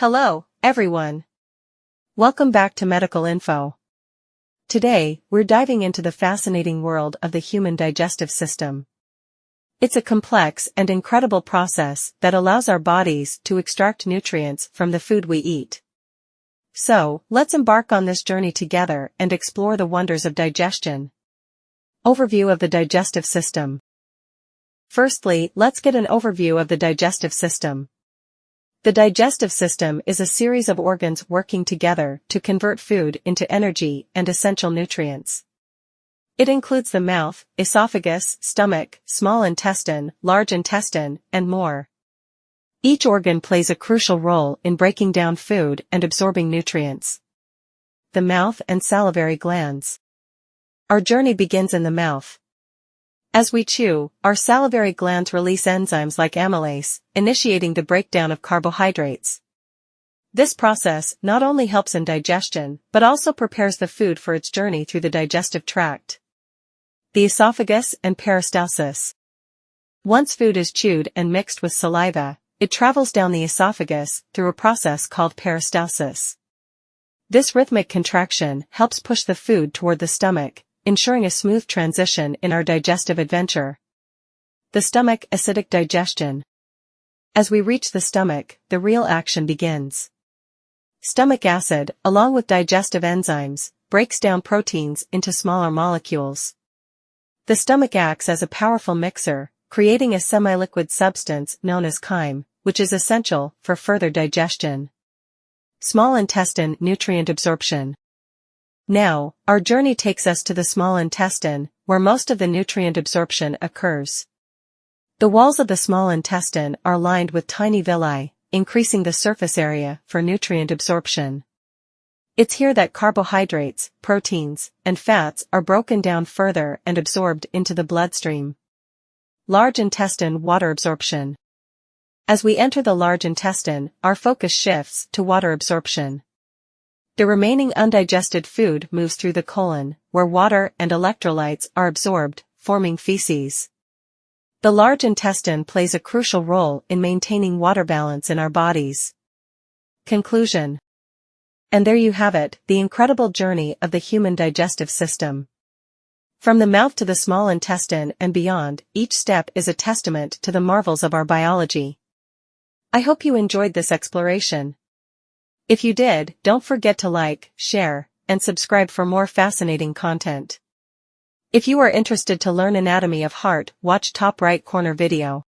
Hello, everyone. Welcome back to Medical Info. Today, we're diving into the fascinating world of the human digestive system. It's a complex and incredible process that allows our bodies to extract nutrients from the food we eat. So, let's embark on this journey together and explore the wonders of digestion. Overview of the digestive system. Firstly, let's get an overview of the digestive system. The digestive system is a series of organs working together to convert food into energy and essential nutrients. It includes the mouth, esophagus, stomach, small intestine, large intestine, and more. Each organ plays a crucial role in breaking down food and absorbing nutrients. The mouth and salivary glands. Our journey begins in the mouth. As we chew, our salivary glands release enzymes like amylase, initiating the breakdown of carbohydrates. This process not only helps in digestion, but also prepares the food for its journey through the digestive tract. The esophagus and peristalsis. Once food is chewed and mixed with saliva, it travels down the esophagus through a process called peristalsis. This rhythmic contraction helps push the food toward the stomach, ensuring a smooth transition in our digestive adventure. The stomach acidic digestion. As we reach the stomach, the real action begins. Stomach acid, along with digestive enzymes, breaks down proteins into smaller molecules. The stomach acts as a powerful mixer, creating a semi-liquid substance known as chyme, which is essential for further digestion. Small intestine nutrient absorption. Now, our journey takes us to the small intestine, where most of the nutrient absorption occurs. The walls of the small intestine are lined with tiny villi, increasing the surface area for nutrient absorption. It's here that carbohydrates, proteins, and fats are broken down further and absorbed into the bloodstream. Large intestine water absorption. As we enter the large intestine, our focus shifts to water absorption. The remaining undigested food moves through the colon, where water and electrolytes are absorbed, forming feces. The large intestine plays a crucial role in maintaining water balance in our bodies. Conclusion. And there you have it, the incredible journey of the human digestive system. From the mouth to the small intestine and beyond, each step is a testament to the marvels of our biology. I hope you enjoyed this exploration. If you did, don't forget to like, share, and subscribe for more fascinating content. If you are interested to learn anatomy of heart, watch top right corner video.